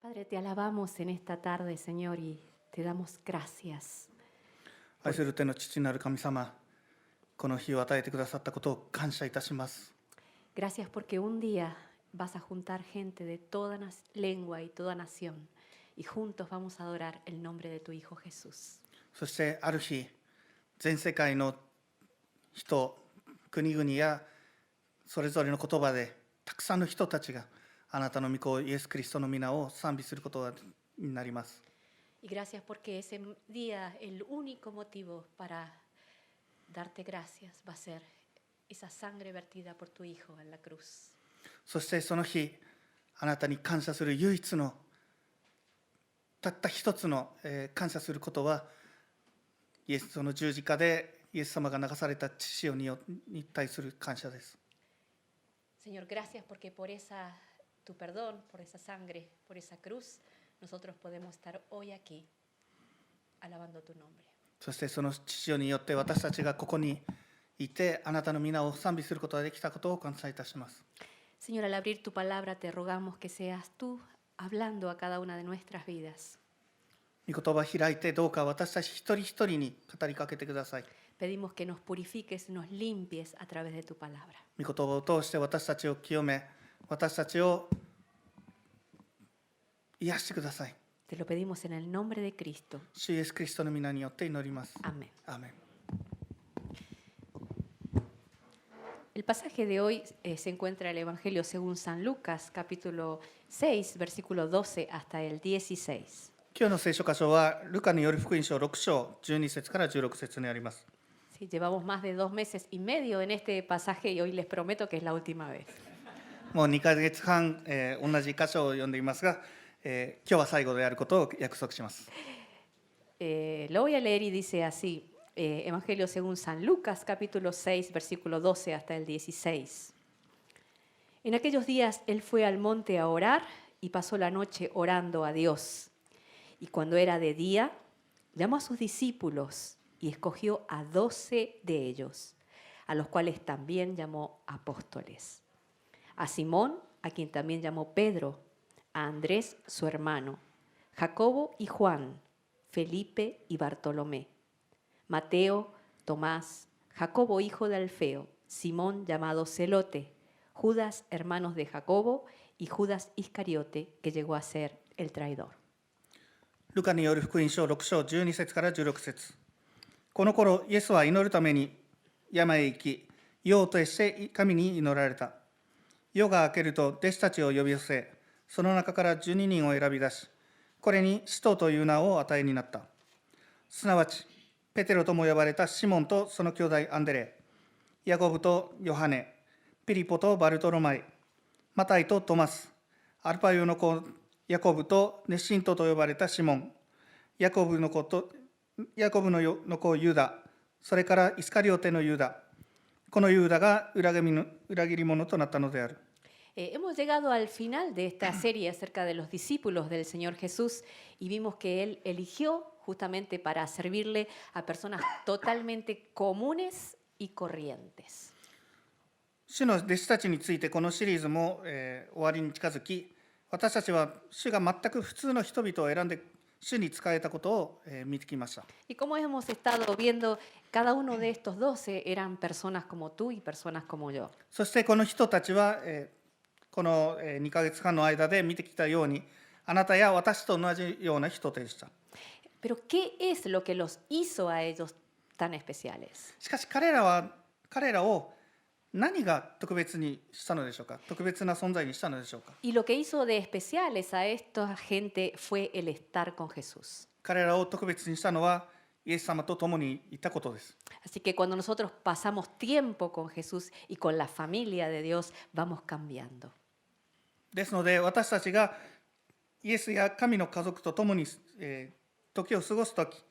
Padre, te alabamos en esta tarde, Señor, y te damos gracias. 愛する天の父なる神様、この日を与えてくださったことを感謝いたします。 Gracias porque un día vas a juntar gente de toda lengua y toda nación, y juntos vamos a adorar el nombre de tu Hijo Jesús. そしてある日、全世界の人、国々やそれぞれの言葉でたくさんの人たちがあなたの御子イエス・キリストの皆を賛美することになります。 Y gracias porque ese día el único motivo para darte gracias va a ser esa sangre vertida por tu Hijo en la cruz. そしてその日、あなたに感謝する唯一のたった一つの感謝することは、イエスその十字架でイエス様が流された血潮に対する感謝です。 Señor, gracias porque por tu perdón, por esa sangre, por esa cruz, nosotros podemos estar hoy aquí alabando tu nombre. そしてその血潮によって私たちがここにいてあなたの皆を賛美することができたことを感謝いたします。 Señor, al abrir tu palabra te rogamos que seas tú hablando a cada una de nuestras vidas. 御言葉を開いてどうか私たち一人一人に語りかけてください。 Pedimos que nos purifiques, nos limpies a través de tu palabra. 御言葉を通して私たちを清め、私たちを癒してください。 Te lo pedimos en el nombre de Cristo. 主イエスキリストの皆によって祈ります。 Amén. アーメン。 El pasaje de hoy se encuentra en el Evangelio según San Lucas, capítulo 6, versículo 12 hasta el 16. 今日の聖書箇所はルカによる福音書6章12節から16節にあります。 Sí, llevamos más de 2 meses y medio en este pasaje y hoy les prometo que es la última vez. もう2ヶ月半、同じ箇所を読んでいますが、今日は最後であることを約束します。 Lo voy a leer y dice así, Evangelio según San Lucas, capítulo 6, versículo 12 hasta el 16. En aquellos días él fue al monte a orar y pasó la noche orando a Dios. Y cuando era de día, llamó a sus discípulos y escogió a 12 de ellos, a los cuales también llamó apóstoles. A Simón, a quien también llamó Pedro, a Andrés, su hermano, Jacobo y Juan, Felipe y Bartolomé, Mateo, Tomás, Jacobo hijo de Alfeo, Simón llamado Celote, Judas, hermanos de Jacobo, y Judas Iscariote, que llegó a ser el traidor. ルカによる福音書6章12節から16節。この頃、イエスは祈るために山へ行き、夜を徹して神に祈られた。夜が明けると弟子たちを呼び寄せ、その中から12人を選び出し、これに使徒という名を与えになった。すなわち、ペテロとも呼ばれたシモンとその兄弟アンデレ、ヤコブとヨハネ、ピリポとバルトロマイ、マタイとトマス、アルパヨの子ヤコブと熱心と呼ばれたシモン、ヤコブの子ユダ、それからイスカリオテのユダ、このユダが裏切り者となったのである。Hemos llegado al final de esta serie acerca de los discípulos del Señor Jesús y vimos que Él eligió justamente para servirle a personas totalmente comunes y corrientes. 主の弟子たちについてこのシリーズも、終わりに近づき、私たちは主が全く普通の人々を選んで主に仕えたことを、見てきました。 Y como hemos estado viendo, cada uno de estos 12 eran personas como tú y personas como yo. そしてこの人たちは、この2ヶ月間の間で見てきたように、あなたや私と同じような人でした。 Pero ¿qué es lo que los hizo a ellos tan especiales? しかし彼らを何が特別にしたのでしょうか。特別な存在にしたのでしょうか。 Y lo que hizo de especiales a esta gente fue el estar con Jesús. 彼らを特別にしたのはイエス様と共にいたことです。 Así que cuando nosotros pasamos tiempo con Jesús y con la familia de Dios, vamos cambiando. ですので私たちがイエスや神の家族と共に、時を過ごすとき、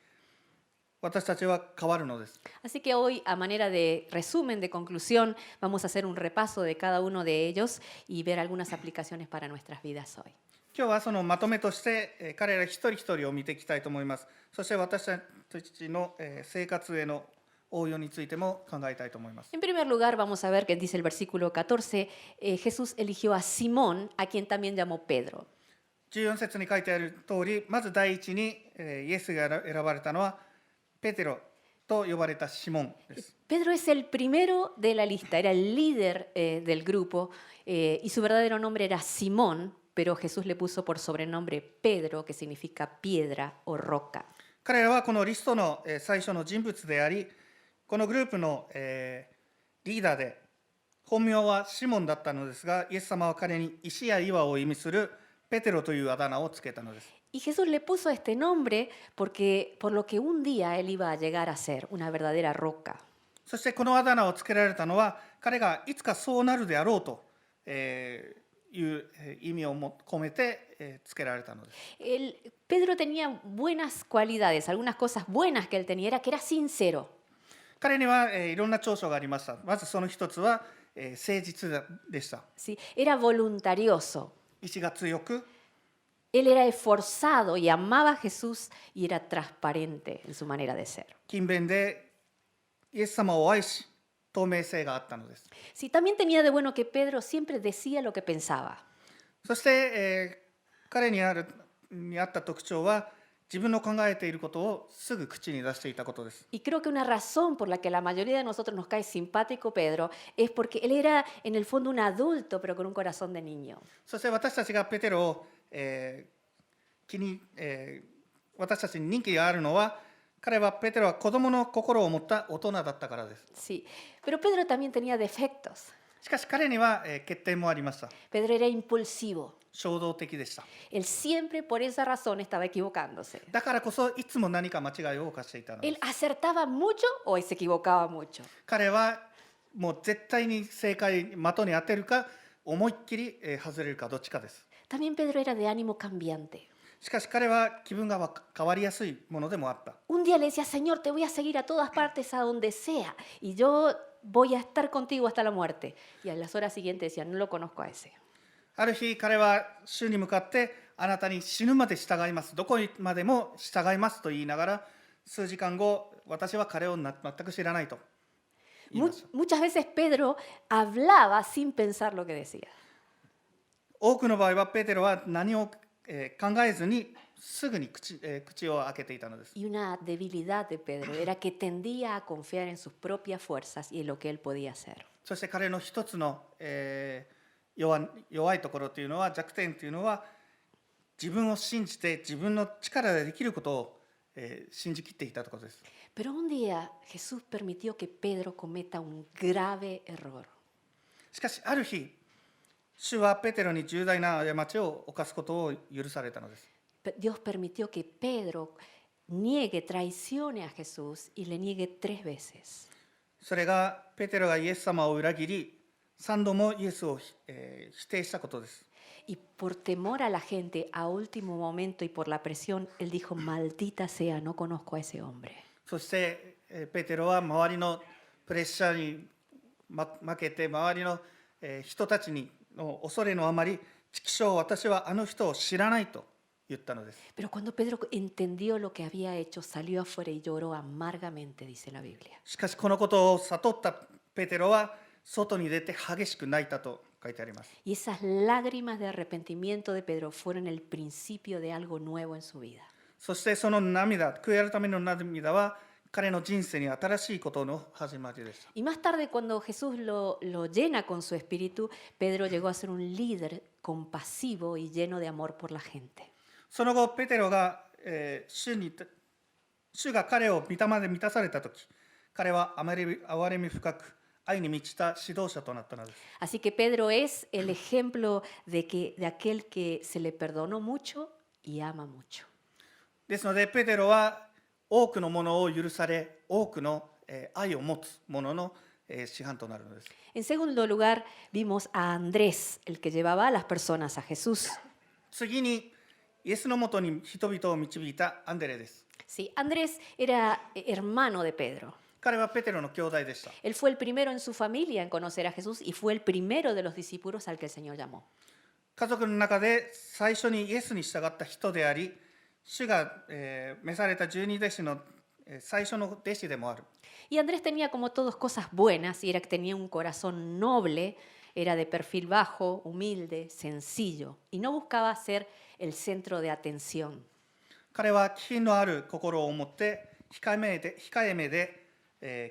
私たちは変わるのです。 Así que hoy, a manera de resumen, de conclusión, vamos a hacer un repaso de cada uno de ellos y ver algunas aplicaciones para nuestras vidas hoy. 今日はそのまとめとして、彼ら一人一人を見ていきたいと思います。そして私たちの、生活への応用についても考えたいと思います。 En primer lugar, vamos a ver que dice el versículo 14, Jesús eligió a Simón, a quien también llamó Pedro. 14節に書いてある通り、まず第一にイエスが選ばれたのはペテロと呼ばれたシモンです。Pedro es el primero de la lista, era el líder del grupo y su verdadero nombre era Simón, pero Jesús le puso por sobrenombre Pedro, que significa piedra o roca. 彼らはこのリストの最初の人物であり、このグループのリーダーで、本名はシモンだったのですが、イエス様は彼に石や岩を意味するペテロというあだ名をつけたのです。Y Jesús le puso este nombre porque por lo que un día él iba a llegar a ser una verdadera roca. そしてこのあだ名をつけられたのは、彼がいつかそうなるであろうという意味を込めてつけられたのです。Pedro tenía buenas cualidades, algunas cosas buenas que él tenía, era que era sincero. 彼にはいろんな長所がありました。まずその一つは誠実でした。Sí, era voluntarioso. 意志が強く、Él era esforzado y amaba a Jesús y era transparente en su manera de ser. 勤勉でイエス様を愛し、透明性があったのです。 Sí, también tenía de bueno que Pedro siempre decía lo que pensaba. そして、彼にあった特徴は、自分の考えていることをすぐ口に出していたことです。 Y creo que una razón por la que la mayoría de nosotros nos cae simpático Pedro es porque él era en el fondo un adulto, pero con un corazón de niño. そして私たちがペテロを、私たちに人気があるのは、ペテロは子供の心を持った大人だったからです。 Sí, pero Pedro también tenía defectos. しかし彼には、欠点もありました。 Pedro era impulsivo. 衝動的でした。 Él siempre por esa razón estaba equivocándose. だからこそいつも何か間違いを犯していたので Él す。 acertaba mucho o se equivocaba mucho. 彼はもう絶対に正解的に当てるか、思いっきり外れるか、どっちかです。 También Pedro era de ánimo cambiante. しかし彼は気分が変わりやすいものでもあった。 Un día le decía, Señor, te voy a seguir a todas partes, a donde sea, y yo voy a estar contigo hasta la muerte. Y a las horas siguientes decía, no lo conozco a ese. ある日彼は主に向かって、あなたに死ぬまで従います、どこまでも従いますと言いながら、数時間後、私は彼を全く知らないと言いました。 Muchas veces Pedro hablaba sin pensar lo que decía. 多くの場合はペテロは何を考えずにすぐに口を開けていたのです。 Y una debilidad de Pedro era que tendía a confiar en sus propias fuerzas y en lo que él podía hacer. そして彼の一つの、弱いところというのは、弱点というのは、自分を信じて自分の力でできることを、信じきっていたところです。 Pero un día Jesús permitió que Pedro cometa un grave error. しかしある日、主はペテロに重大な過ちを犯すことを許されたのです。 Dios permitió que Pedro niegue, traicione a Jesús y le niegue 3 veces. それがペテロがイエス様を裏切り、3度もイエスを、否定したことです。 Y por temor a la gente, a último momento y por la presión, él dijo, maldita sea, no conozco a ese hombre. そして、ペテロは周りのプレッシャーに負けて、周りの、人たちの恐れのあまり、畜生、私はあの人を知らないと言ったのです。 Pero cuando Pedro entendió lo que había hecho, salió afuera y lloró amargamente, dice la Biblia. しかしこのことを悟ったペテロは外に出て激しく泣いたと書いてあります。 Y esas lágrimas de arrepentimiento de Pedro fueron el principio de algo nuevo en su vida. そしてその涙、悔い改めの涙は彼の人生に新しいことの始まりでした。 Y más tarde, cuando Jesús lo llena con su espíritu, Pedro llegó a ser un líder compasivo y lleno de amor por la gente. その後、ペテロが、主が彼を御霊で満たされたとき、彼は憐れみ深く、愛に満ちた指導者となったのです。 Así que Pedro es el ejemplo de aquel que se le perdonó mucho y ama mucho. ですので、ペテロは多くのものを許され、多くの愛を持つものの師範となるのです。 En segundo lugar, vimos a Andrés, el que llevaba a las personas a Jesús. 次に、イエスのもとに人々を導いたアンデレです。 Sí, Andrés era hermano de Pedro. 彼はペテロの兄弟でした。 Él fue el primero en su familia en conocer a Jesús y fue el primero de los discípulos al que el Señor llamó. 家族の中で最初にイエスに従った人であり、主が召された12弟子の最初の弟子でもある。 Y Andrés tenía como todos cosas buenas y era que tenía un corazón noble Era de perfil bajo, humilde, sencillo y no buscaba ser el centro de atención. 彼は気品のある心を持って控えめで、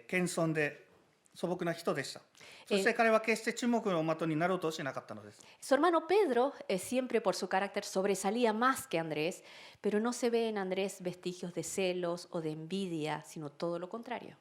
謙遜で素朴な人でした。そして彼は決して注目の的になろうとしなかったのです。Su hermano Pedro siempre por su carácter sobresalía más que Andrés, pero no se ve en Andrés vestigios de celos o de envidia, sino todo lo contrario.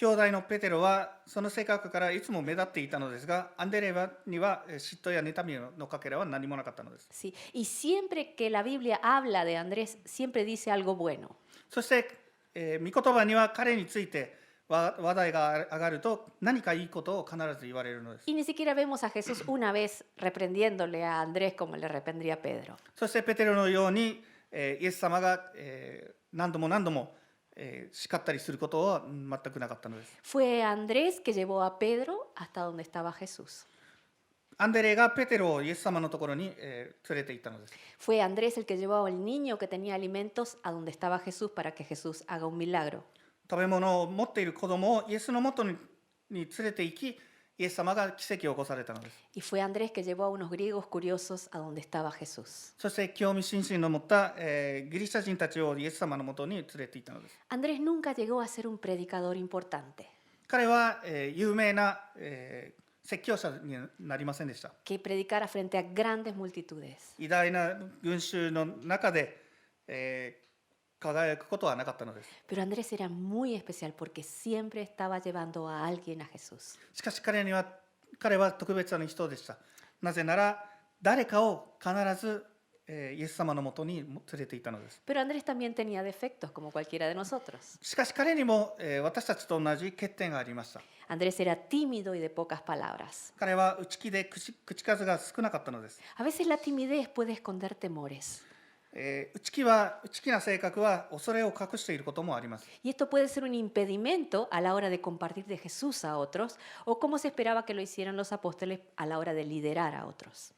兄弟のペテロはその性格からいつも目立っていたのですが、アンデレには嫉妬や妬みのかけらは何もなかったのです。Sí, y siempre que la Biblia habla de Andrés, siempre dice algo bueno. そして、御言葉には彼について話題が上がると何かいいことを必ず言われるのです。Y ni siquiera vemos a Jesús una vez reprendiéndole a Andrés como le reprendría a Pedro. そしてペテロのように、イエス様が、何度も叱ったりすることは全くなかったのです。Fue Andrés que llevó a Pedro hasta donde estaba Jesús. アンデレがペテロをイエス様のところに、連れて行ったのです。Fue Andrés el que llevó al niño que tenía alimentos a donde estaba Jesús para que Jesús haga un milagro. 食べ物を持っている子供をイエスのもとに連れて行き、イエス様が奇跡を起こされたのです。Y fue Andrés que llevó a unos griegos curiosos a donde estaba Jesús. そして興味津々の持った、ギリシャ人たちをイエス様のもとに連れて行ったのです。Andrés nunca llegó a ser un predicador importante, 彼は、有名な、説教者になりませんでした。 que predicara frente a grandes multitudes. 偉大な群衆の中で、輝くことはなかったのです。 Pero Andrés era muy especial porque siempre estaba llevando a alguien a Jesús. しかし彼は特別な人でした。なぜなら誰かを必ず、イエス様のもとに連れて行ったのです。 Pero Andrés también tenía defectos como cualquiera de nosotros. しかし彼にも、私たちと同じ欠点がありました。 Andrés era tímido y de pocas palabras. 彼は内気で口数が少なかったのです。 A veces la timidez puede esconder temores. 内気な性格は恐れを隠していることもあります。 Y esto puede ser un impedimento a la hora de compartir de Jesús a otros o como se esperaba que lo hicieran los apóstoles a la hora de liderar a otros.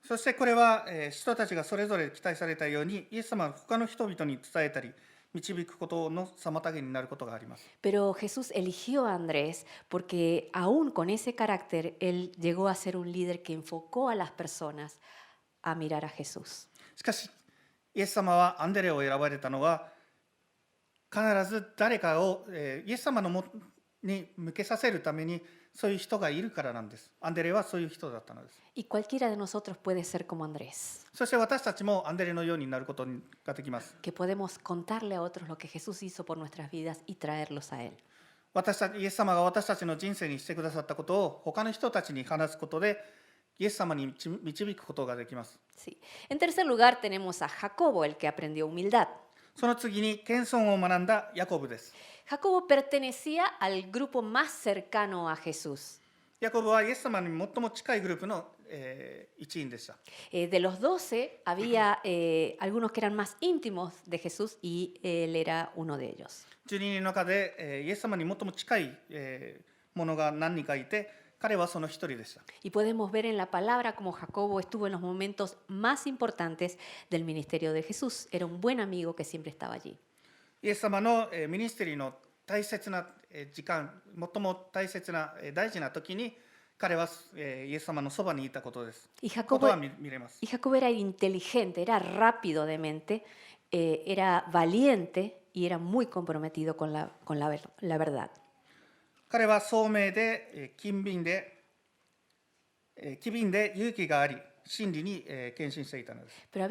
そしてこれは、人たちがそれぞれ期待されたようにイエス様は他の人々に伝えたり導くことの妨げになることがあります。 Pero Jesús eligió a Andrés porque aún con ese carácter, él llegó a ser un líder que enfocó a las personas a mirar a Jesús. しかしイエス様はアンデレを選ばれたのは必ず誰かを、イエス様のもに向けさせるためにそういう人がいるからなんです。アンデレはそういう人だったのです。 Y cualquiera de nosotros puede ser como Andrés, そして私たちもアンデレのようになることができます。 que podemos contarle a otros lo que Jesús hizo por nuestras vidas y traerlos a Él. イエス様が私たちの人生にしてくださったことを他の人たちに話すことでイエス様に導くことができます。 Sí. En tercer lugar tenemos a Jacobo, el que aprendió humildad. その次に謙遜を学んだヤコブです。 Jacobo pertenecía al grupo más cercano a Jesús. ヤコブはイエス様に最も近いグループの、一員でした。 De los 12 había algunos que eran más íntimos de Jesús y él era uno de ellos. 12人の中で、イエス様に最も近い、者が何人かいて、彼はその一人でした。 Y podemos ver en la palabra cómo Jacobo estuvo en los momentos más importantes del ministerio de Jesús. Era un buen amigo que siempre estaba allí. イエス様の、ミニステリーの大切な、時間、最も大切な、大事な時に彼は、イエス様のそばにいたことです。Y こと Jacobo, は見れます。 y Jacobo era inteligente, era rápido de mente, era valiente y era muy comprometido con la verdad. 彼は聡明で、機敏で勇気があり、真理に、献身していたのです。 Pero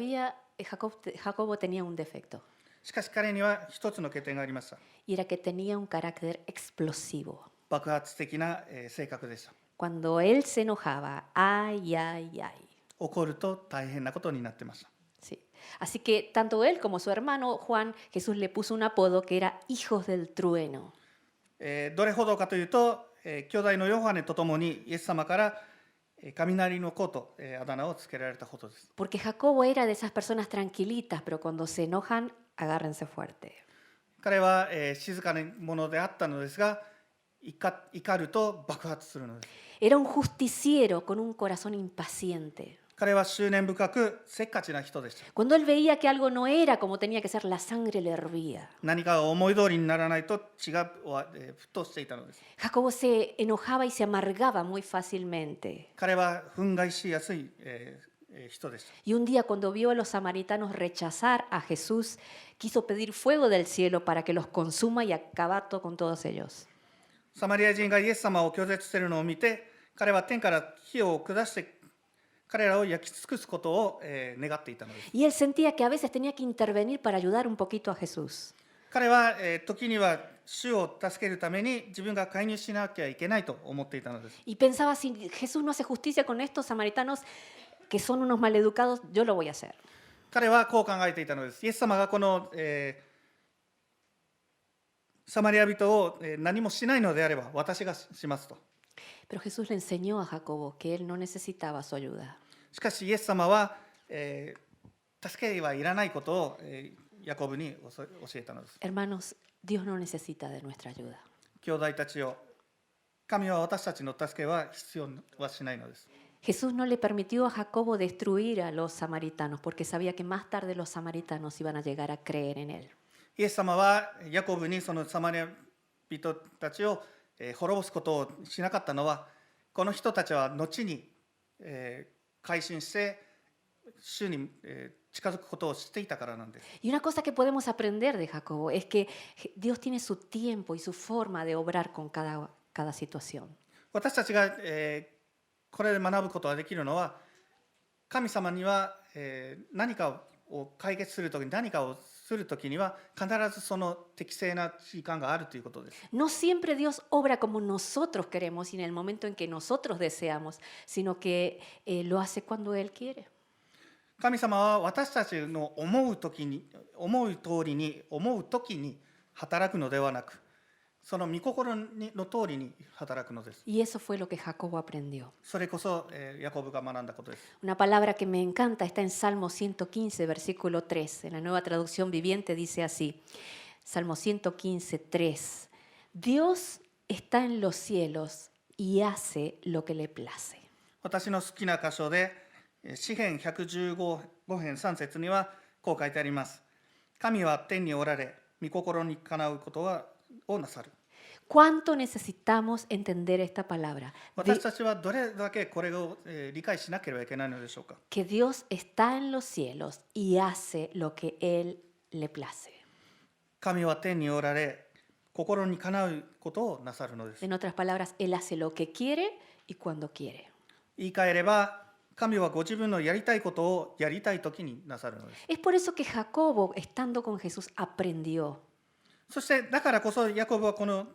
Jacobo tenía un defecto しかし彼には一つの欠点がありました。 y era que tenía un carácter explosivo. 爆発的な、性格でした。 Cuando él se enojaba, ay, ay, ay. 怒ると大変なことになってました。 Sí. Así que tanto él como su hermano Juan, Jesús le puso un apodo que era hijos del trueno. どれほどかというと、兄弟のヨハネとともにイエス様から雷の子とあだ名をつけられたことです。 Porque Jacobo era de esas personas tranquilitas, pero cuando se enojan, agárrense fuerte. 彼は静かなものであったのですが、怒ると爆発するのです。 Era un justiciero con un corazón impaciente. 彼は執念深くせっかちな人でした。 Cuando él veía que algo no era como tenía que ser, la sangre le hervía. 何かが思い通りにならないと血が沸騰していたのです。 Jacobo se enojaba y se amargaba muy fácilmente. 彼は憤慨しやすい、人でした。 Y un día cuando vio a los samaritanos rechazar a Jesús, quiso pedir fuego del cielo para que los consuma y acabar con todos ellos. サマリア人がイエス様を拒絶しているのを見て、彼は天から火を下して彼らを焼き尽くすことを、願っていたのです。 Y él sentía que a veces tenía que intervenir para ayudar un poquito a Jesús. 彼は、時には主を助けるために自分が介入しなきゃいけないと思っていたのです。 Y pensaba, si Jesús no hace justicia con estos samaritanos, que son unos maleducados, yo lo voy a hacer. 彼はこう考えていたのです。イエス様がこの、サマリア人を、何もしないのであれば私がしますと。 Pero Jesús le enseñó a Jacobo que él no necesitaba su ayuda. しかしイエス様は、助けはいらないことを、ヤコブに教えたのです。 Hermanos, Dios no necesita de nuestra ayuda. 兄弟たちよ、神は私たちの助けは必要はしないのです。 Jesús no le permitió a Jacobo destruir a los samaritanos porque sabía que más tarde los samaritanos iban a llegar a creer en él. イエス様はヤコブにそのサマリア人たちを滅ぼすことをしなかったのは、この人たちは後に改心して主に近づくことを知っていたからなんです。 Y una cosa que podemos aprender de Jacobo es que Dios tiene su tiempo y su forma de obrar con cada situación. 私たちが、これで学ぶことができるのは、神様には、何かを解決するときに何かをするときには必ずその適正な時間があるということです。 No siempre Dios obra como nosotros queremos y en el momento en que nosotros deseamos, sino que lo hace cuando Él quiere. 神様は私たちの思う時に、思う通りに、思う時に働くのではなく、その御心の通りに働くのです。 Y eso fue lo que Jacobo aprendió. それこそ、ヤコブが学んだことです。 Una palabra que me encanta está en Salmo 115, versículo 3. En la nueva traducción viviente dice así, Salmo 115, 3. Dios está en los cielos y hace lo que le place. 私の好きな箇所で、詩編115編3節にはこう書いてあります。神は天におられ、御心にかなうことをなさる。 ¿Cuánto necesitamos entender esta palabra? 私たちはどれだけこれを理解しなければいけないのでしょうか。 Que Dios está en los cielos y hace lo que Él le place. 神は天におられ、心にかなうことをなさるのです。 En otras palabras, Él hace lo que quiere y cuando quiere. 言い換えれば、神はご自分のやりたいことをやりたいときになさるのです。 Es por eso que Jacobo, estando con Jesús, aprendió. そしてだからこそヤコブはこの、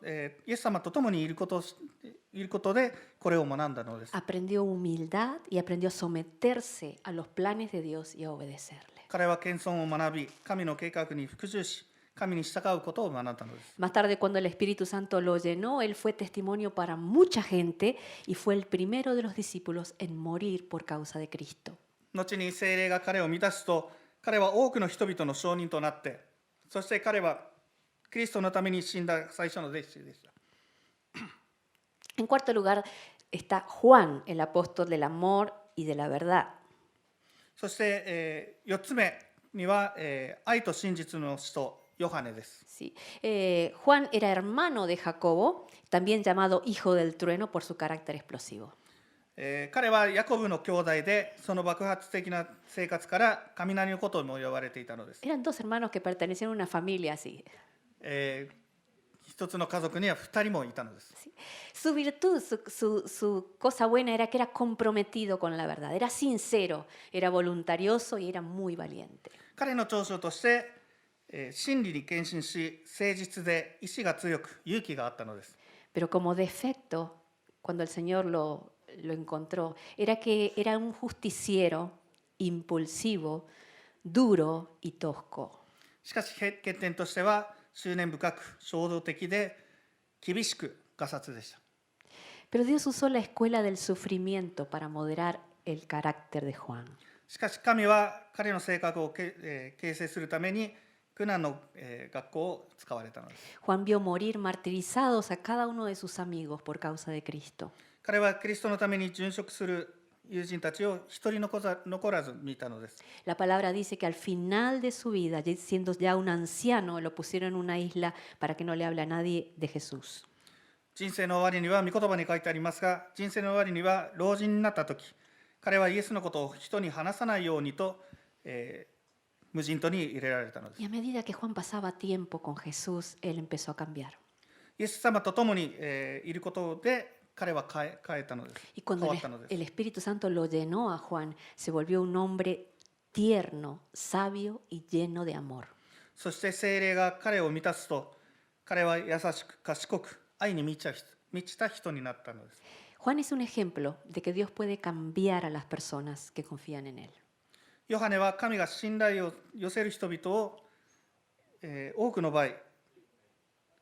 イエス様と共にいることでこれを学んだのです。 Aprendió humildad y aprendió a someterse a los planes de Dios y a obedecerle. 彼は謙遜を学び、神の計画に服従し、神に従うことを学んだのです。 Más tarde, cuando el Espíritu Santo lo llenó, él fue testimonio para mucha gente y fue el primero de los discípulos en morir por causa de Cristo. 後に聖霊が彼を満たすと、彼は多くの人々の証人となって、そして彼はキリストのために死んだ最初の弟子でした。 En cuarto lugar está Juan, el apóstol del amor y de la verdad. そして、4つ目には、愛と真実の使徒ヨハネです。 Sí. Juan era hermano de Jacobo, también llamado hijo del trueno por su carácter explosivo. 彼はヤコブの兄弟で、その爆発的な生活から雷のことも呼ばれていたのです。 Eran dos hermanos que pertenecían a una familia así. 一つの家族には2人もいたのです。 Sí. Su virtud, su cosa buena era que era comprometido con la verdad, era sincero, era voluntarioso y era muy valiente. 彼の長所として、真理に献身し、誠実で意志が強く勇気があったのです。 Pero como defecto, cuando el Señor lo encontró, era que era un justiciero, impulsivo, duro y tosco. しかし欠点としては執念深く衝動的で厳しくがさつでした。 Pero Dios usó la escuela del sufrimiento para moderar el carácter de Juan. しかし神は彼の性格を形成するために苦難の学校を使われたのです。 Juan vio morir martirizados a cada uno de sus amigos por causa de Cristo. 彼はキリストのために殉職する友人たちを一人残らず見たのです。 La palabra dice que al final de su vida, siendo ya un anciano, lo pusieron en una isla para que no le hable a nadie de Jesús. 人生の終わりには御言葉に書いてありますが、人生の終わりには老人になった時、彼はイエスのことを人に話さないようにと、無人島に入れられたのです。 Y a medida que Juan pasaba tiempo con Jesús, él empezó a cambiar. イエス様と共に、いることで彼は変えたのです。 Y 変 cuando わったのです。 el Espíritu Santo lo llenó a Juan, se volvió un hombre tierno, sabio y lleno de amor. そして聖霊が彼を満たすと、彼は優しく賢く愛に満ちた人になったのです。 Juan es un ejemplo de que Dios puede cambiar a las personas que confían en Él. ヨハネは神が信頼を寄せる人々を、多くの場合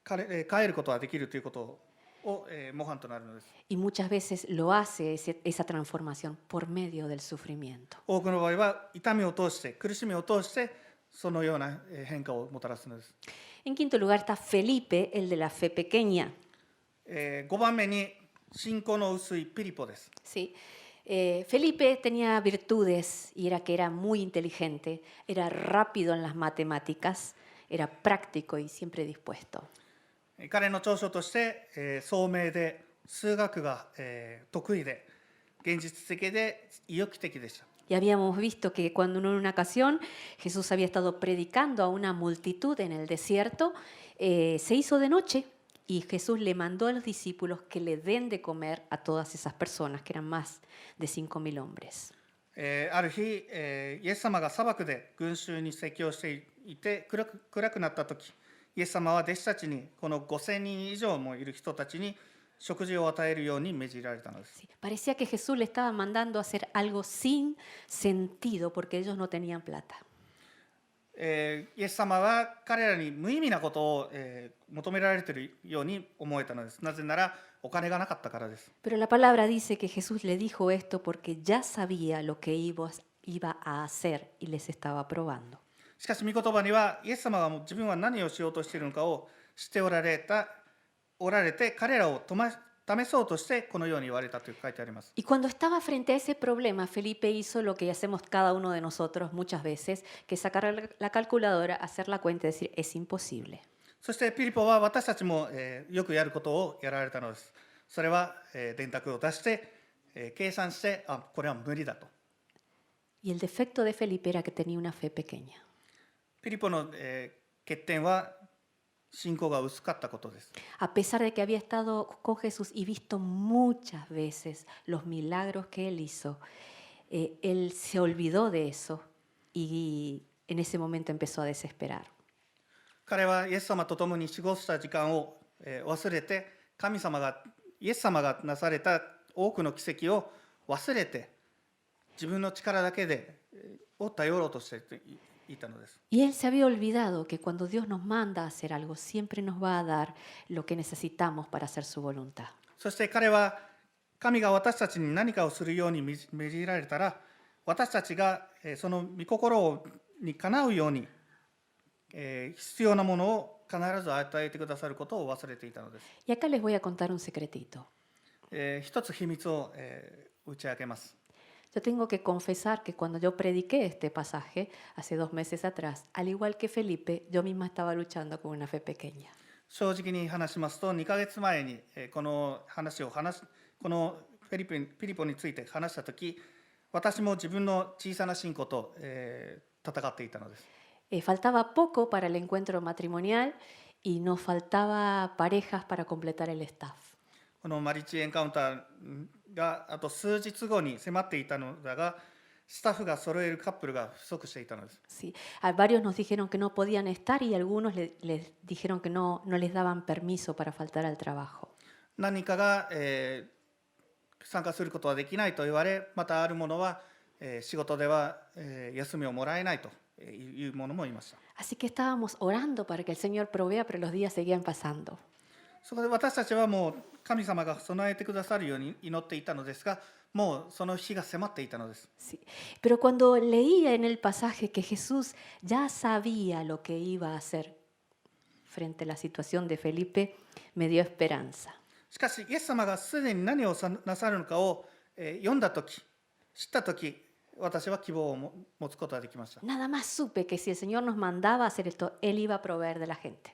変えることができるということを、模範となるのです。 Y muchas veces lo hace esa transformación por medio del sufrimiento. 多くの場合は痛みを通して苦しみを通してそのような変化をもたらすのです。 En quinto lugar está Felipe, el de la fe pequeña. 5番目に信仰の薄いピリポです。 ¿Sí? Felipe tenía virtudes y era que era muy inteligente, era rápido en las matemáticas, era práctico y siempre dispuesto. 彼の長所として、聡明で数学が、得意で現実的で意欲的でした。 Y habíamos visto que cuando en una ocasión Jesús había estado predicando a una multitud en el desierto, se hizo de noche y Jesús le mandó a los discípulos que le den de comer a todas esas personas, que eran más de 5,000 hombres. ある日、イエス様が砂漠で群衆に説教していて暗くなった時、イエス様は弟子たちにこの5000人以上もいる人たちに食事を与えるように命じられたのです。 Sí, parecía que Jesús le estaba mandando a hacer algo sin sentido porque ellos no tenían plata. イエス様は彼らに無意味なことを、求められているように思えたのです。なぜならお金がなかったからです。 Pero la palabra dice que Jesús le dijo esto porque ya sabía lo que iba a hacer y les estaba probando. しかし御言葉にはイエス様が自分は何をしようとしているのかを知っておられて彼らを試そうとしてこのように言われたと書いてあります。 Y cuando estaba frente a ese problema, Felipe hizo lo que hacemos cada uno de nosotros muchas veces, que es sacar la calculadora, hacer la cuenta y decir, es imposible. そしてピリポは私たちも、よくやることをやられたのです。それは、電卓を出して、計算して、これは無理だと。 Y el defecto de Felipe era que tenía una fe pequeña. ピリポの、欠点は信仰が薄かったことです。 A pesar de que había estado con Jesús y visto muchas veces los milagros que él hizo, él se olvidó de eso y en ese momento empezó a desesperar. 彼はイエス様と共に過ごした時間を、忘れてイエス様がなされた多くの奇跡を忘れて自分の力だけでを頼ろうとしていたのです。 Y él se había olvidado que cuando Dios nos manda a hacer algo, siempre nos va a dar lo que necesitamos para hacer su voluntad. そして彼は神が私たちに何かをするように命じられたら、私たちがその御心にかなうように必要なものを必ず与えてくださることを忘れていたのです。 Y acá les voy a contar un secretito. 一つ秘密を打ち明けます。 Yo tengo que confesar que cuando yo prediqué este pasaje hace 2 meses atrás, al igual que Felipe, yo misma estaba luchando con una fe pequeña. 正直に話しますと、2ヶ月前にこのピリポについて話したとき、私も自分の小さな信仰と戦っていたのです。 Faltaba poco para el encuentro matrimonial y nos faltaba parejas para completar el staff. このマリッジエンカウンターがあと数日後に迫っていたのだが、スタッフが揃えるカップルが不足していたのです。 Sí, a varios nos dijeron que no podían estar y algunos les dijeron que no les daban permiso para faltar al trabajo. 何かが、参加することはできないと言われ、またある者は、仕事では、休みをもらえないというものもいました。 Así que estábamos orando para que el Señor provea, pero los días seguían pasando. そこで私たちはもう神様が備えてくださるように祈っていたのですが、もうその日が迫っていたのです。 Sí. Pero cuando leía en el pasaje que Jesús ya sabía lo que iba a hacer frente a la situación de Felipe, me dio esperanza. しかしイエス様がすでに何をなさるのかを、読んだとき、知ったとき、私は希望を持つことができました。 Nada más supe que si el Señor nos mandaba a hacer esto, Él iba a proveer de la gente.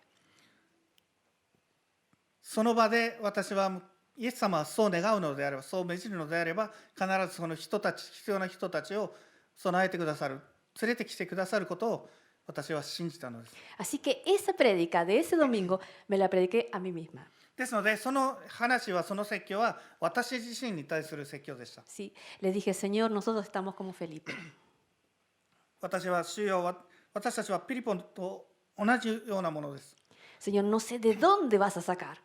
その場で私はイエス様はそう願うのであれば、そう命じるのであれば、必ずその人たち、必要な人たちを備えてくださる、連れてきてくださることを私は信じたのです。 Así que esa prédica de ese domingo me la prediqué a mí misma. ですので、その話は、その説教は私自身に対する説教でした。 Sí, le dije, Señor, nosotros estamos como Felipe. 私たちはピリポと同じようなものです。 Señor, no sé de dónde vas a sacar,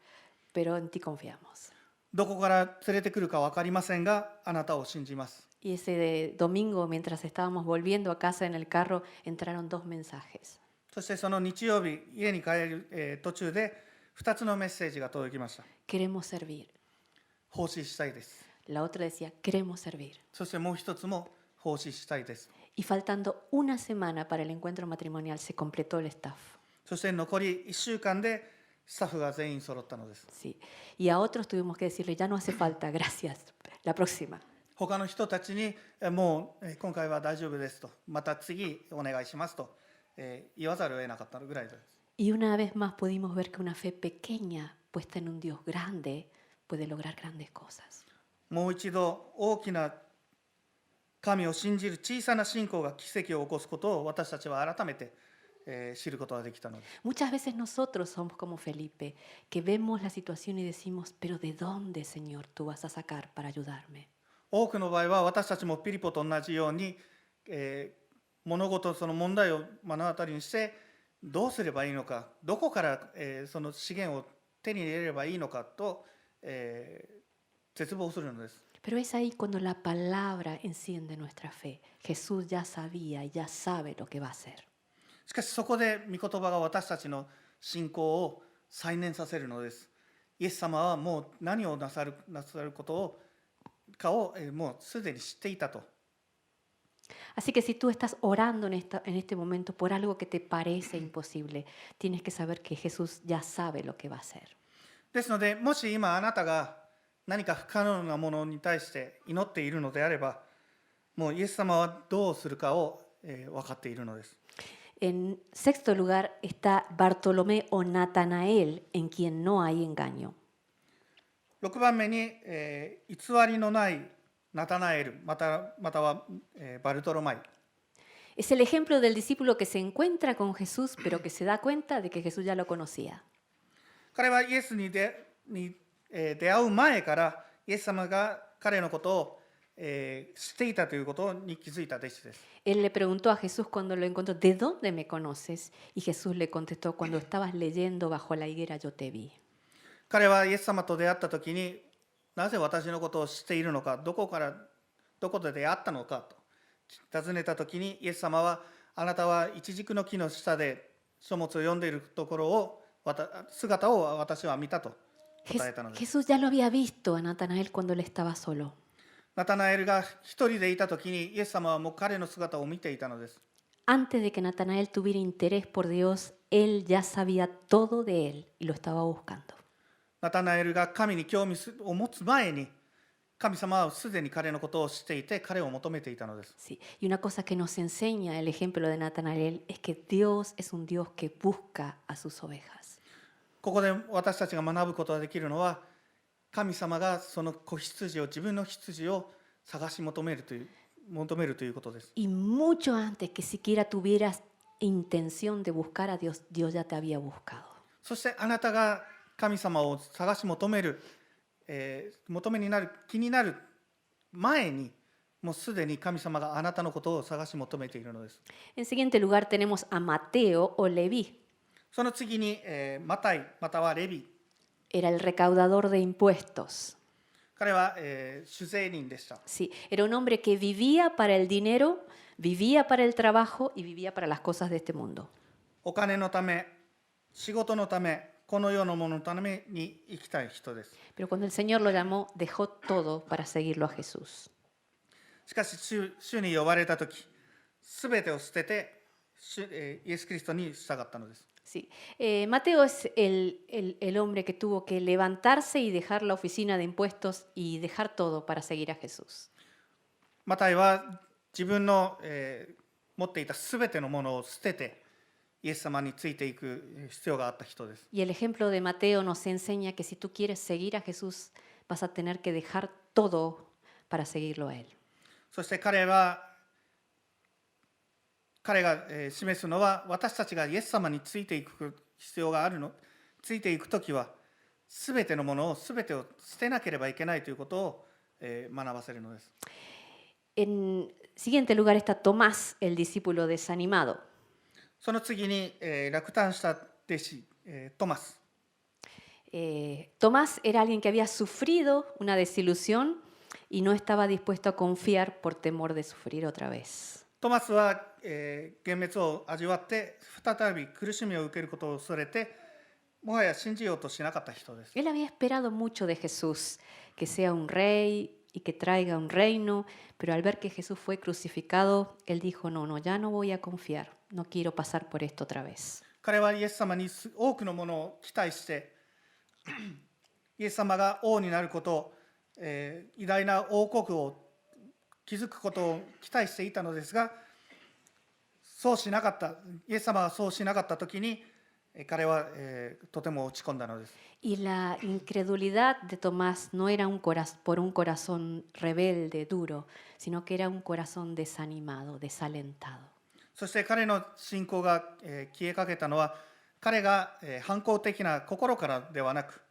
pero en ti confiamos. どこから連れてくるか分かりませんが、あなたを信じます。 Y ese domingo, mientras estábamos volviendo a casa en el carro, entraron 2 mensajes. そしてその日曜日、家に帰る、途中で2つのメッセージが届きました。 Queremos servir. 奉仕したいです。 La otra decía, queremos servir. そしてもう一つも奉仕したいです。 Y faltando una semana para el encuentro matrimonial, se completó el staff. そして残り1週間でスタッフが全員揃ったのです。 Sí. Y a otros tuvimos que decirle, ya no hace falta, gracias, la próxima. 他の人たちにもう今回は大丈夫ですと、また次お願いしますと言わざるを得なかったぐらいです。 Y una vez más pudimos ver que una fe pequeña, puesta en un Dios grande, puede lograr grandes cosas. もう一度大きな神を信じる小さな信仰が奇跡を起こすことを私たちは改めて知ることができたのです。 Muchas veces nosotros somos como Felipe, que vemos la situación y decimos, pero ¿de dónde, Señor, tú vas a sacar para ayudarme? 多くの場合は私たちもピリポと同じように、物事その問題を目の当たりにしてどうすればいいのか、どこから、その資源を手に入れればいいのかと、絶望するのです。 Pero es ahí cuando la palabra enciende nuestra fe. Jesús ya sabía y ya sabe lo que va a hacer. しかしそこで御言葉が私たちの信仰を再燃させるのです。イエス様はもう何をなさることをもうすでに知っていたと。 Así que si tú estás orando en este momento por algo que te parece imposible, tienes que saber que Jesús ya sabe lo que va a hacer. ですので、もし今あなたが何か不可能なものに対して祈っているのであれば、もうイエス様はどうするかを分かっているのです。 En sexto lugar está Bartolomé o Natanael, en quien no hay engaño. 6番目に、偽りのないナタナエル、または、バルトロマイ。 Es el ejemplo del discípulo que se encuentra con Jesús, pero que se da cuenta de que Jesús ya lo conocía. 彼はイエスに出会う前からイエス様が彼のことを、知っていたということに気づいた弟子です。 Él le preguntó a Jesús cuando lo encontró, ¿de dónde me conoces? Y Jesús le contestó, cuando estabas leyendo bajo la higuera yo te vi. 彼はイエス様と出会った時に、なぜ私のことを知っているのか、どこで出会ったのかと尋ねた時に、イエス様は、あなたはイチジクの木の下で書物を読んでいるところを、姿を私は見たと答えたのです。 Jesús ya lo había visto a Natanael cuando él estaba solo. ナタナエルが一人でいた時に、イエス様はもう彼の姿を見ていたのです。 Antes de que Natanael tuviera interés por Dios, él ya sabía todo de él y lo estaba buscando. ナタナエルが神に興味を持つ前に、神様はすでに彼のことを知っていて、彼を求めていたのです。 Sí. Y una cosa que nos enseña el ejemplo de Natanael es que Dios es un Dios que busca a sus ovejas. ここで私たちが学ぶことができるのは、神様がその子羊を、自分の羊を探し求めるということです。 Y mucho antes que siquiera tuvieras intención de buscar a Dios, Dios ya te había buscado. そしてあなたが神様を探し求める、気になる前に、もうすでに神様があなたのことを探し求めているのです。 En siguiente lugar tenemos a Mateo o Leví. その次に、マタイまたはレビ。 Era el recaudador de impuestos. 彼は、酒税人でした。 Sí, era un hombre que vivía para el dinero, vivía para el trabajo y vivía para las cosas de este mundo. お金のため、仕事のため、この世のもののために生きたい人です。 Pero cuando el Señor lo llamó, dejó todo para seguirlo a Jesús. しかし主に呼ばれたとき、すべてを捨ててイエス・キリストに従ったのです。 Sí. Mateo es el hombre que tuvo que levantarse y dejar la oficina de impuestos y dejar todo para seguir a Jesús. マタイは自分の、持っていたすべてのものを捨ててイエス様についていく必要があった人です。 Y el ejemplo de Mateo nos enseña que si tú quieres seguir a Jesús, vas a tener que dejar todo para seguirlo a Él. そして彼が示すのは、私たちがイエス様についていく必要があるの、ついていくときはすべてのものを全てを捨てなければいけないということを学ばせるのです。 En siguiente lugar está Tomás, el discípulo desanimado. その次に落胆した弟子トマス。 Tomás era alguien que había sufrido una desilusión y no estaba dispuesto a confiar por temor de sufrir otra vez. トマスは、幻滅を味わって再び苦しみを受けることを恐れて、もはや信じようとしなかった人です。 Él había esperado mucho de Jesús, que sea un rey y que traiga un reino, pero al ver que Jesús fue crucificado, él dijo, no, ya no voy a confiar, no quiero pasar por esto otra vez. 彼はイエス様に多くのものを期待してイエス様が王になることを、偉大な王国を築くことを期待していたのですが、そうしなかった、イエス様がそうしなかったときに彼は、とても落ち込んだのです。 Y la incredulidad de Tomás no era por un corazón rebelde, duro, sino que era un corazón desanimado, desalentado. そして彼の信仰が、消えかけたのは、彼が、反抗的な心からではなく、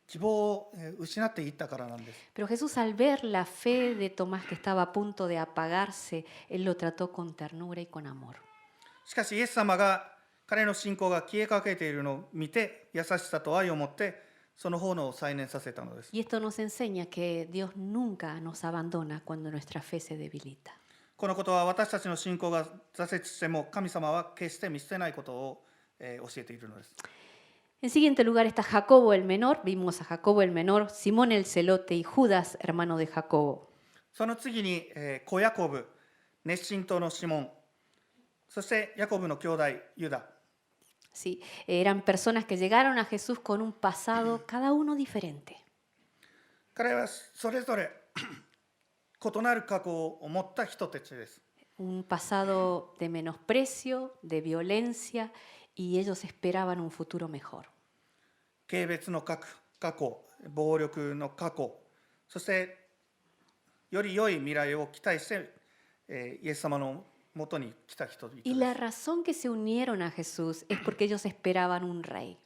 希望を失っていったからなんです。 Pero Jesús, al ver la fe de Tomás que estaba a punto de apagarse, él lo trató con ternura y con amor. しかしイエス様が彼の信仰が消えかけているのを見て、優しさと愛を持ってその炎を再燃させたのです。 Y esto nos enseña que Dios nunca nos abandona cuando nuestra fe se debilita. このことは私たちの信仰が挫折しても神様は決して見捨てないことを、教えているのです。 En siguiente lugar está Jacobo el menor. Vimos a Jacobo el menor, Simón el celote y Judas, hermano de Jacobo. その次に、子ヤコブ、熱心党のシモン、そしてヤコブの兄弟ユダ。 Sí, eran personas que llegaron a Jesús con un pasado cada uno diferente. 彼はそれぞれ異なる過去を持った人たちです。 Un pasado de menosprecio, de violencia, y ellos esperaban un futuro mejor. 軽蔑の過去、暴力の過去、そしてより良い未来を期待して、イエス様のもとに来た人々です。 Y la razón que se unieron a Jesús es porque ellos esperaban un rey.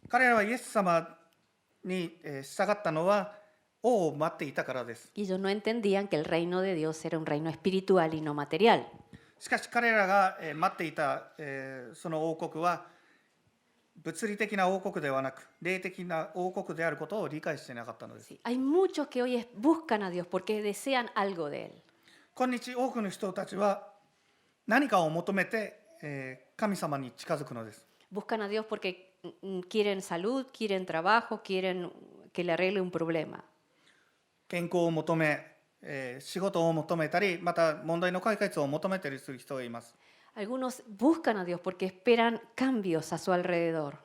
彼らはイエス様に従ったのは王を待っていたからです。 Y ellos no entendían que el reino de Dios era un reino espiritual y no material. しかし彼らが待っていたその王国は物理的な王国ではなく霊的な王国であることを理解していなかったのです。 Sí, hay muchos que hoy buscan a Dios porque desean algo de Él. 今日多くの人たちは何かを求めて神様に近づくのです。 Buscan a Dios porque quieren salud, quieren trabajo, quieren que le arregle un problema. 健康を求め、仕事を求めたり、また問題の解決を求めたりする人がいます。 Algunos buscan a Dios porque esperan cambios a su alrededor.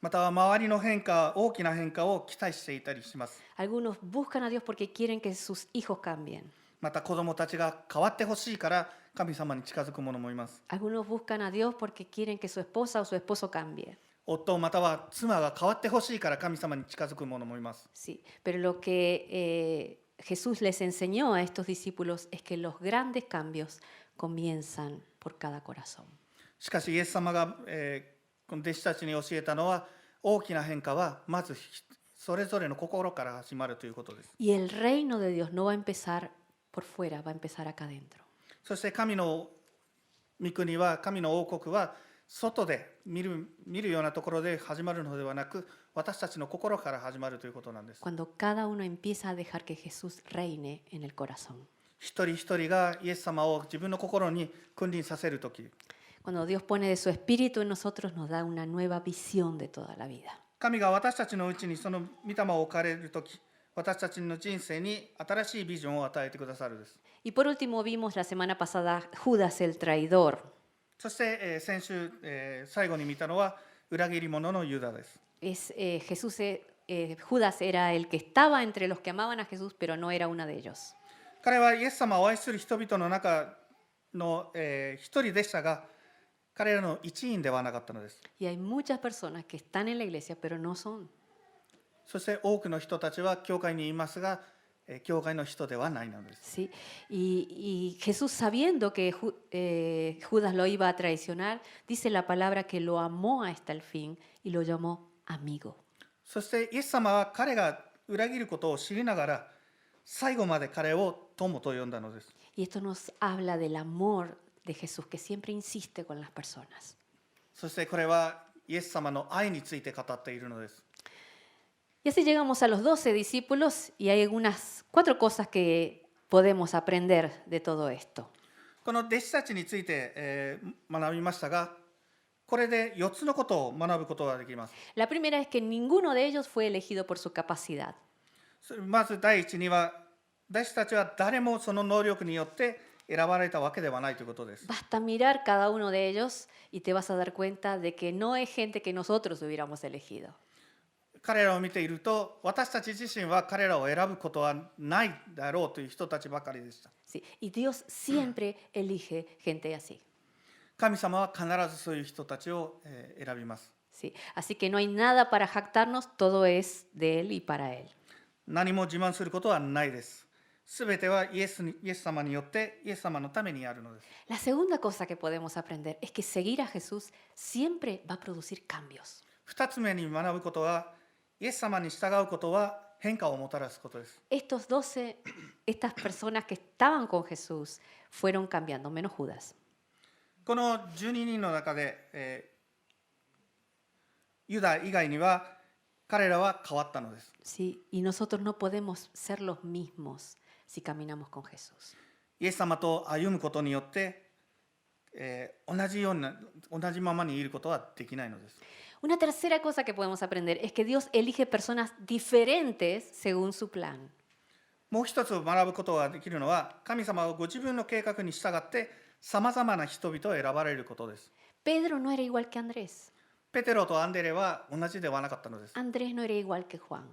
また周りの変化、大きな変化を期待していたりします。 Algunos buscan a Dios porque quieren que sus hijos cambien. また子供たちが変わってほしいから神様に近づく者もいます。 Algunos buscan a Dios porque quieren que su esposa o su esposo cambie. 夫または妻が変わってほしいから神様に近づく者もいます。 Sí, pero lo que Jesús les enseñó a estos discípulos es que los grandes cambios comienzan por cada corazón. しかしイエス様が、この弟子たちに教えたのは、大きな変化はまずそれぞれの心から始まるということです。 Y el reino de Dios no va a empezar por fuera, va a empezar acá adentro. そして神の御国は、神の王国は外で見るようなところで始まるのではなく、私たちの心から始まるということなんです。 Cuando cada uno empieza a dejar que Jesús reine en el corazón. 一人一人がイエス様を自分の心に君臨させるとき、 Cuando Dios pone de su espíritu en nosotros, nos da una nueva visión de toda la vida. 神が私たちのうちにその御霊を置かれるとき、私たちの人生に新しいビジョンを与えてくださるです。 Y por último vimos la semana pasada Judas el traidor. そして、先週、最後に見たのは裏切り者のユダです。Jesús Judas era el que estaba entre los que amaban a Jesús, pero no era uno de ellos. 彼はイエス様を愛する人々の中の、一人でしたが、彼らの一員ではなかったのです。 Y hay muchas personas que están en la iglesia, pero no son. そして多くの人たちは教会にいますが、教会の人ではないのです。 ¿Sí? Y Jesús, sabiendo que Judas lo iba a traicionar, dice la palabra que lo amó hasta el fin y lo llamó amigo. そしてイエス様は彼が裏切ることを知りながら、最後まで彼を友と呼んだのです。 Y esto nos habla del amor de Jesús, que siempre insiste con las personas. そしてこれはイエス様の愛について語っているのです。 Y así llegamos a los 12 discípulos y hay algunas 4 cosas que podemos aprender de todo esto. この弟子たちについて、学びましたが、これで4つのことを学ぶことができます。 La primera es que ninguno de ellos fue elegido por su capacidad. まず第一には、弟子たちは誰もその能力によって選ばれたわけではないということです。 Basta mirar cada uno de ellos y te vas a dar cuenta de que no es gente que nosotros hubiéramos elegido. 彼らを見ていると、私たち自身は彼らを選ぶことはないだろうという人たちばかりでした。 Sí, y Dios siempre elige gente así. 神様は必ずそういう人たちを選びます。 Sí, así que no hay nada para jactarnos, todo es de Él y para Él. 何も自慢することはないです。すべてはイエス様によって、イエス様のためにあるのです。 La segunda cosa que podemos aprender es que seguir a Jesús siempre va a producir cambios. 二つ目に学ぶことは、イエス様に従うことは変化をもたらすことです。 Estos 12, estas personas que estaban con Jesús fueron cambiando, menos Judas. この12人の中で、ユダ以外には彼らは変わったのです。 Sí, y nosotros no podemos ser los mismos si caminamos con Jesús. イエス様と歩むことによって、同じままにいることはできないのです。 Una tercera cosa que podemos aprender es que Dios elige personas diferentes según su plan. もう一つ学ぶことができるのは、神様はご自分の計画に従ってさまざまな人々を選ばれることです。 Pedro no era igual que Andrés. ペテロとアンデレは同じではなかったのです。 Andrés no era igual que Juan.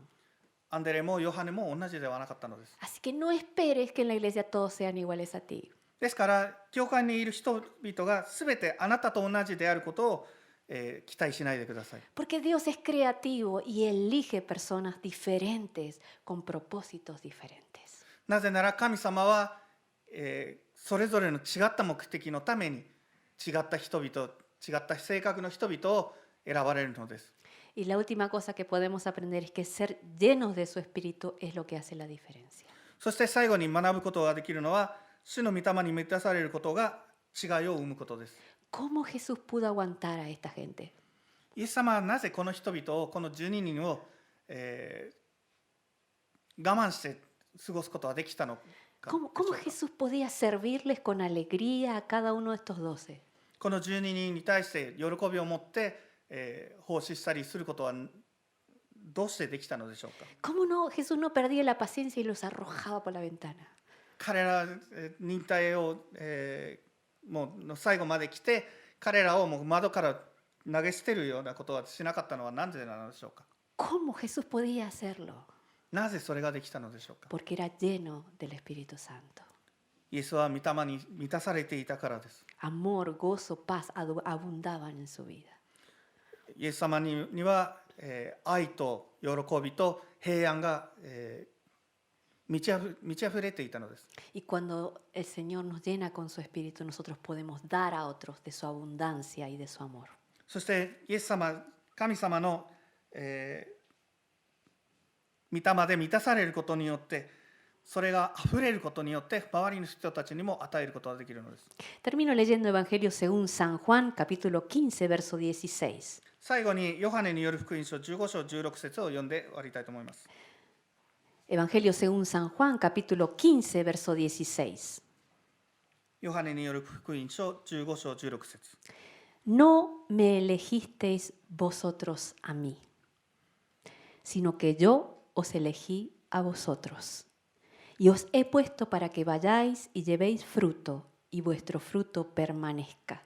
アンデレもヨハネも同じではなかったのです。 Así que no esperes que en la iglesia todos sean iguales a ti. ですから、教会にいる人々がすべてあなたと同じであることを、期待しないでください。 Porque Dios es creativo y elige personas diferentes con propósitos diferentes. なぜなら神様は、それぞれの違った目的のために違った人々、違った性格の人々を選ばれるのです。 Y la última cosa que podemos aprender es que ser llenos de su espíritu es lo que hace la diferencia. そして最後に学ぶことができるのは、主の御霊に満たされることが違いを生むことです。 ¿Cómo Jesús pudo aguantar a esta gente? イエス様はなぜこの人々を、この12人を、我慢して過ごすことができたのか。 ¿Cómo Jesús podía servirles con alegría a cada uno de estos 12? この12人に対して喜びを持って、奉仕したりすることはどうしてできたのでしょうか。 ¿Cómo no, Jesús no perdía la paciencia y los arrojaba por la ventana? 彼ら忍耐を、もう最後まで来て、彼らをもう窓から投げ捨てるようなことはしなかったのはなぜなのでしょうか。 ¿Cómo Jesús podía hacerlo? なぜそれができたのでしょうか。 Porque era lleno del Espíritu Santo. イエスは御霊に満たされていたからです。 Amor, gozo, paz abundaban en su vida. イエス様には、愛と喜びと平安が、満ち溢れていたのです。 Y cuando el Señor nos llena con su Espíritu, nosotros podemos dar a otros de su abundancia y de su amor. そしてイエス様、神様の、御霊で満たされることによって、それがあふれることによって周りの人たちにも与えることができるのです。 Termino leyendo Evangelio según San Juan, capítulo 15, verso 16. 最後にヨハネによる福音書15章16節を読んで終わりたいと思います。 Evangelio según San Juan, capítulo 15, verso 16. ヨハネによる福音書15章16節。 No me elegisteis vosotros a mí, sino que yo os elegí a vosotros. Y os he puesto para que vayáis y llevéis fruto, y vuestro fruto permanezca,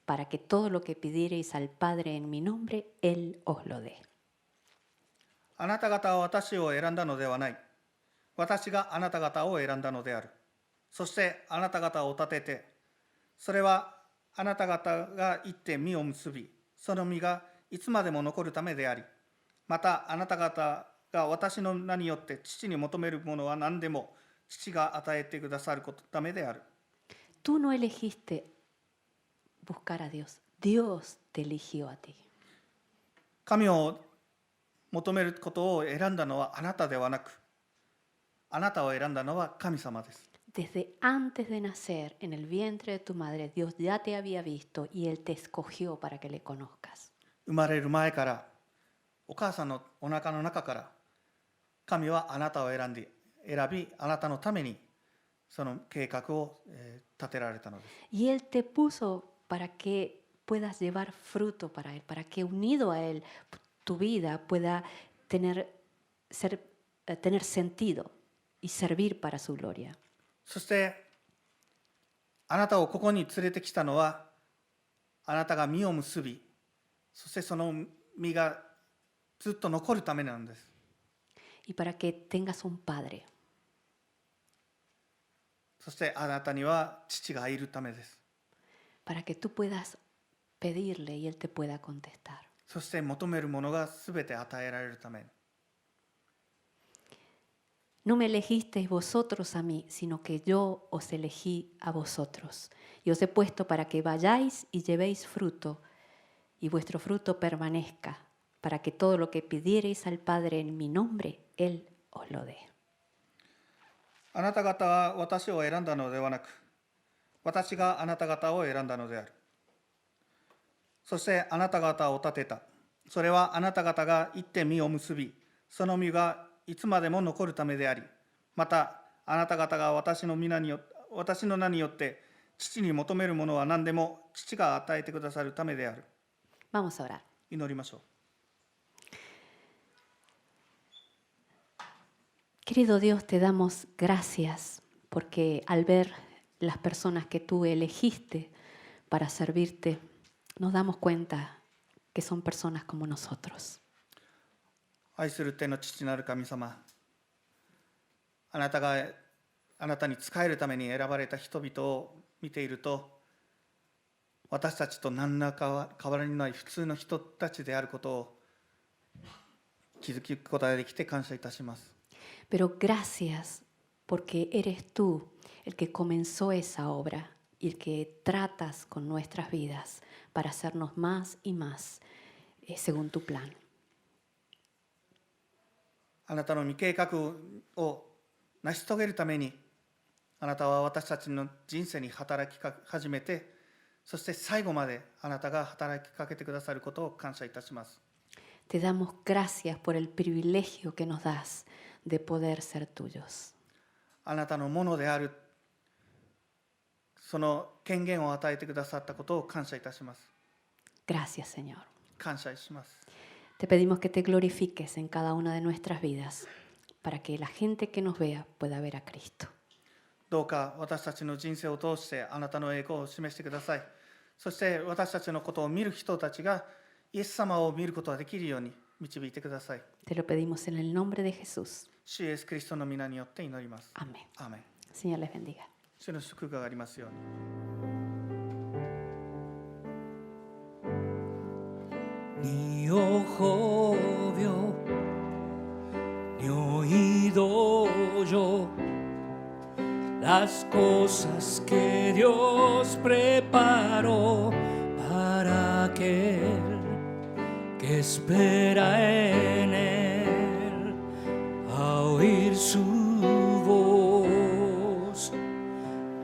para que todo lo que pidiereis al Padre en mi nombre, Él os lo dé. あなた方は私を選んだのではない。私があなた方を選んだのである。そしてあなた方を立てて、それはあなた方が行って実を結び、その実がいつまでも残るためであり、またあなた方が私の名によって父に求めるものは何でも父が与えてくださるためである。Tú no elegiste buscar a Dios. Dios te eligió a ti. 神を求めることを選んだのはあなたではなく、あなたを選んだのは神様です。Desde antes de nacer en el vientre de tu madre, Dios ya te había visto y Él te escogió para que le conozcas. 生まれる前から、お母さんのお腹の中から、神はあなたを選び、あなたのためにその計画を立てられたのです。Y Él te puso para que puedas llevar fruto para Él, para que unido a Él tu vida pueda tener sentido y servir para su gloria. そしてあなたをここに連れてきたのは、あなたが実を結び、そしてその実がずっと残るためなんです。Y para que tengas un padre. そしてあなたには父がいるためです。Para que tú puedas pedirle y Él te pueda contestar. そして求めるものがすべて与えられるため。No me elegisteis vosotros a mí, sino que yo os elegí a vosotros. Y os he puesto para que vayáis y llevéis fruto, y vuestro fruto permanezca, para que todo lo que pidiereis al Padre en mi nombre, Él os lo dé. あなた方は私を選んだのではなく、私があなた方を選んだのである。そしてあなた方を立てた。それはあなた方が行って実を結び、その実がいつまでも残るためであり、またあなた方が私の名によって父に求めるものは何でも父が与えてくださるためである。Vamos a orar. 祈りましょう。Querido Dios, te damos gracias porque al ver las personas que tú elegiste para servirte, nos damos cuenta que son personas como nosotros. 愛する天の父なる神様、あなたに仕えるために選ばれた人々を見ていると、私たちと何ら変わりのない普通の人たちであることを気づくことができて感謝いたします。Pero gracias porque eres tú el que comenzó esa obra y el que tratas con nuestras vidas para hacernos más y más según tu plan. あなたの御計画を成し遂げるために、あなたは私たちの人生に働き始めて、そして最後まであなたが働きかけてくださることを感謝いたします。Te damos gracias por el privilegio que nos das de poder ser tuyos. あなたのものである、その権限を与えてくださったことを感謝いたします。Gracias, Señor. 感謝します。Te pedimos que te glorifiques en cada una de nuestras vidas para que la gente que nos vea pueda ver a Cristo. どうか私たちの人生を通してあなたの栄光を示してください。そして私たちのことを見る人たちがイエス様を見ることができるように導いてください。Te lo pedimos en el nombre de Jesús. 主イエスキリストの皆によって祈ります。 Amén. アーメン。 Señor les bendiga. 主の祝福がありますように。 Ni ojo vio, ni oído oyó las cosas que Dios preparó para aquel que espera en Él, a oír su voz.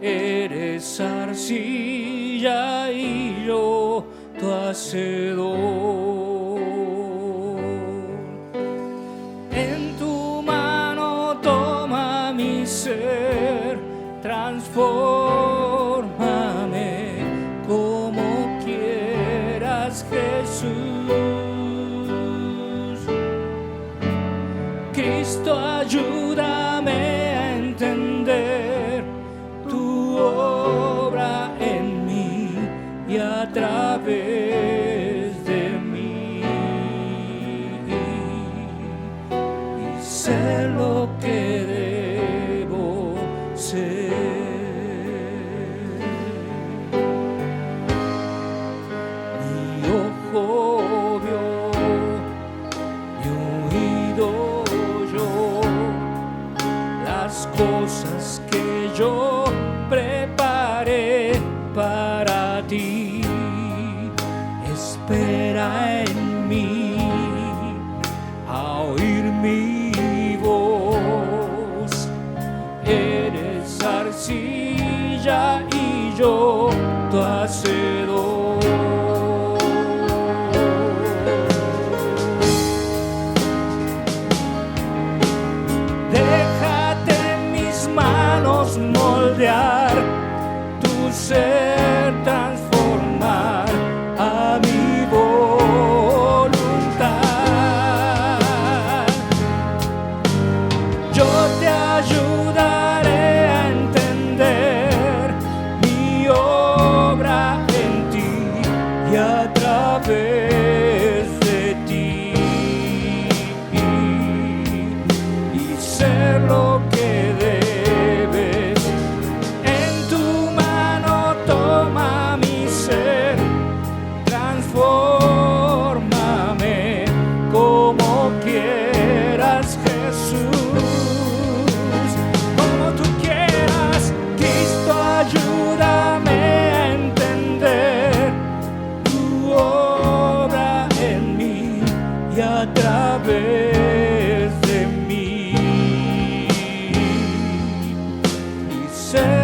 Eres arcilla y yo tu hacedor. En tu mano toma mi ser, transfórmame como quieras, Jesús. Cristo, ayúdame a entender tu obra en mí y a través de mí. espera en mí a oír mi voz. Eres arcilla y yo tu hacedor. Déjate en mis manos moldear, tu ser transformar a mi voluntad. Yo te ayudaré a entender mi obra en ti y a través de ti, y ser lo que debes. En tu mano toma mi ser, transfórmame como quieras, Jesús, como tú quieras. Cristo, ayúdame a entender tu obra en mí y a través de mí, y ser